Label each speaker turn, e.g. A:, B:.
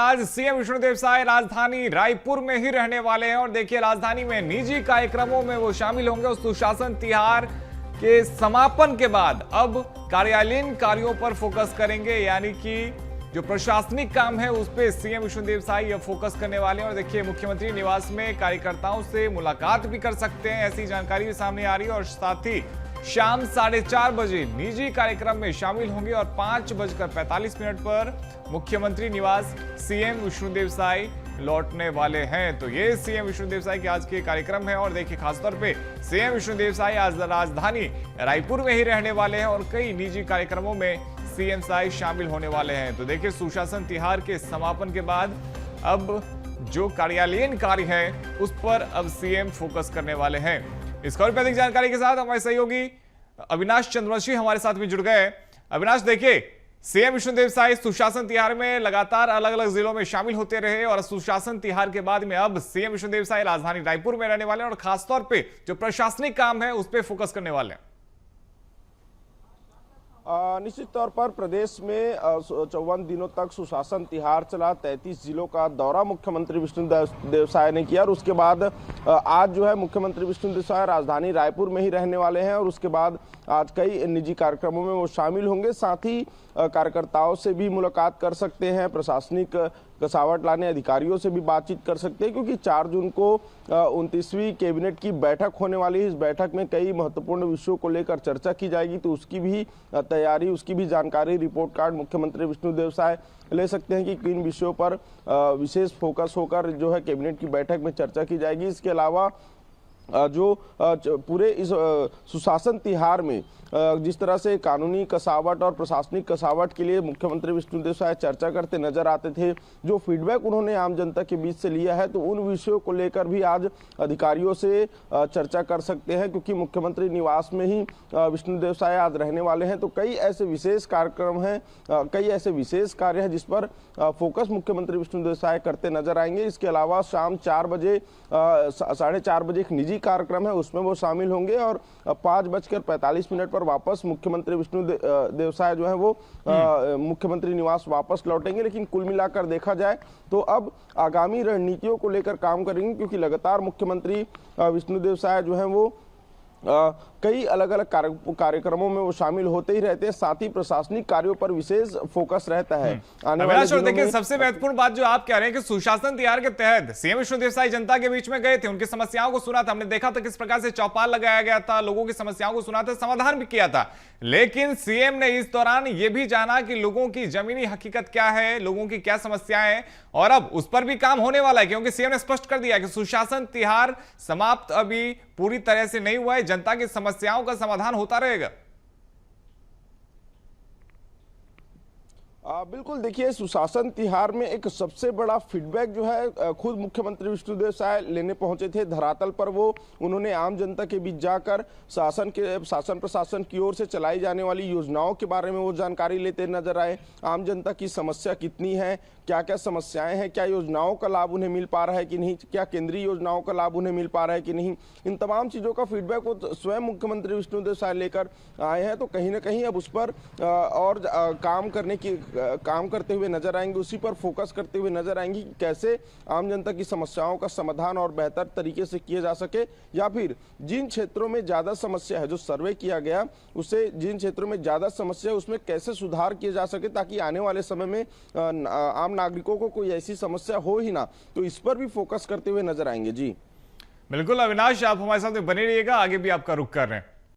A: आज सीएम विष्णुदेव साय राजधानी रायपुर में ही रहने वाले हैं और देखिए राजधानी में निजी कार्यक्रमों में वो शामिल होंगे। उस सुशासन तिहार के समापन के बाद अब कार्यालयीन कार्यों पर फोकस करेंगे, यानी कि जो प्रशासनिक काम है उस पर सीएम विष्णुदेव साय फोकस करने वाले हैं। और देखिए मुख्यमंत्री निवास में कार्यकर्ताओं से मुलाकात भी कर सकते हैं, ऐसी जानकारी भी सामने आ रही है। और साथ ही शाम 4:30 बजे निजी कार्यक्रम में शामिल होंगे और 5:45 पर मुख्यमंत्री निवास सीएम विष्णुदेव साय लौटने वाले हैं। तो ये सीएम विष्णुदेव साय के आज के कार्यक्रम है। और देखिए खासतौर पे सीएम विष्णुदेव साय आज राजधानी रायपुर में ही रहने वाले हैं और कई निजी कार्यक्रमों में सीएम साय शामिल होने वाले हैं। तो देखिए सुशासन तिहार के समापन के बाद अब जो कार्यालयीन कार्य है उस पर अब सीएम फोकस करने वाले हैं। इस खबर पर अधिक जानकारी के साथ हमारे सहयोगी अविनाश चंद्रवंशी हमारे साथ भी जुड़ गए। अविनाश, देखिए सीएम विष्णुदेव साय सुशासन तिहार में लगातार अलग अलग जिलों में शामिल होते रहे और सुशासन तिहार के बाद में अब सीएम विष्णुदेव साय राजधानी रायपुर में रहने वाले हैं और खासतौर पे जो प्रशासनिक काम है उस पर फोकस करने वाले हैं।
B: निश्चित तौर पर प्रदेश में 54 दिनों तक सुशासन तिहार चला। 33 जिलों का दौरा मुख्यमंत्री विष्णुदेव साय ने किया और उसके बाद आज जो है मुख्यमंत्री विष्णुदेव साय राजधानी रायपुर में ही रहने वाले हैं और उसके बाद आज कई निजी कार्यक्रमों में वो शामिल होंगे। साथ ही कार्यकर्ताओं से भी मुलाकात कर सकते हैं, प्रशासनिक कसावट लाने अधिकारियों से भी बातचीत कर सकते हैं, क्योंकि 4 जून को 29वीं कैबिनेट की बैठक होने वाली है। इस बैठक में कई महत्वपूर्ण विषयों को लेकर चर्चा की जाएगी, तो उसकी भी तैयारी, उसकी भी जानकारी, रिपोर्ट कार्ड मुख्यमंत्री विष्णुदेव साय ले सकते हैं कि किन विषयों पर विशेष फोकस होकर जो है कैबिनेट की बैठक में चर्चा की जाएगी। इसके अलावा जो पूरे इस सुशासन तिहार में जिस तरह से कानूनी कसावट और प्रशासनिक कसावट के लिए मुख्यमंत्री विष्णुदेव साय चर्चा करते नजर आते थे, जो फीडबैक उन्होंने आम जनता के बीच से लिया है, तो उन विषयों को लेकर भी आज अधिकारियों से चर्चा कर सकते हैं, क्योंकि मुख्यमंत्री निवास में ही विष्णुदेव साय आज रहने वाले हैं। तो कई ऐसे विशेष कार्यक्रम हैं, कई ऐसे विशेष कार्य हैं जिस पर फोकस मुख्यमंत्री विष्णुदेव साय करते नजर आएंगे। इसके अलावा शाम 4 बजे 4:30 बजे एक निजी कार्यक्रम है, उसमें वो शामिल होंगे और 5:45 पर वापस मुख्यमंत्री विष्णुदेव साय जो है वो मुख्यमंत्री निवास वापस लौटेंगे। लेकिन कुल मिलाकर देखा जाए तो अब आगामी रणनीतियों को लेकर काम करेंगे, क्योंकि लगातार मुख्यमंत्री विष्णुदेव साय जो है वो कई अलग अलग कार्यक्रमों में वो शामिल होते ही रहते हैं। साथ ही प्रशासनिक कार्यों पर विशेष फोकस रहता है। आने वाले दिनों में
A: देखिए सबसे महत्वपूर्ण बात जो आप कह रहे हैं कि सुशासन तिहार के तहत सीएम विष्णुदेव साय जनता के बीच में गए थे, उनकी समस्याओं को सुना था, हमने देखा था किस प्रकार से चौपाल लगाया गया था, लोगों की समस्याओं को सुना था, समाधान भी किया था। लेकिन सीएम ने इस दौरान ये भी जाना कि लोगों की जमीनी हकीकत क्या है, लोगों की क्या समस्याएं हैं, और अब उस पर भी काम होने वाला है, क्योंकि सीएम ने स्पष्ट कर दिया कि सुशासन तिहार समाप्त अभी पूरी तरह से नहीं हुआ है, जनता की समस्याओं का समाधान होता रहेगा।
B: बिल्कुल, देखिए सुशासन तिहार में एक सबसे बड़ा फीडबैक जो है खुद मुख्यमंत्री विष्णुदेव साय लेने पहुंचे थे धरातल पर। वो उन्होंने आम जनता के बीच जाकर शासन प्रशासन की ओर से चलाई जाने वाली योजनाओं के बारे में वो जानकारी लेते नजर आए। आम जनता की समस्या कितनी है, क्या क्या समस्याएं हैं, क्या योजनाओं का लाभ उन्हें मिल पा रहा है कि नहीं, क्या केंद्रीय योजनाओं का लाभ उन्हें मिल पा रहा है कि नहीं, इन तमाम चीज़ों का फीडबैक वो स्वयं मुख्यमंत्री विष्णुदेव साय लेकर आए हैं। तो कहीं ना कहीं अब उस पर और काम करते हुए नजर आएंगे, उसी पर फोकस करते हुए नजर आएंगे कि कैसे आम जनता की समस्याओं का समाधान और बेहतर तरीके से किया जा सके, या फिर जिन क्षेत्रों में ज़्यादा समस्या है, जो सर्वे किया गया उससे जिन क्षेत्रों में ज़्यादा समस्या है उसमें कैसे सुधार किया जा सके, ताकि आने वाले समय में आम नागरिकों को कोई ऐसी समस्या हो ही ना। तो इस पर भी फोकस करते हुए नजर आएंगे। जी
A: बिल्कुल अविनाश, आप हमारे साथ बने रहिएगा, आगे भी आपका रुख कर रहे हैं।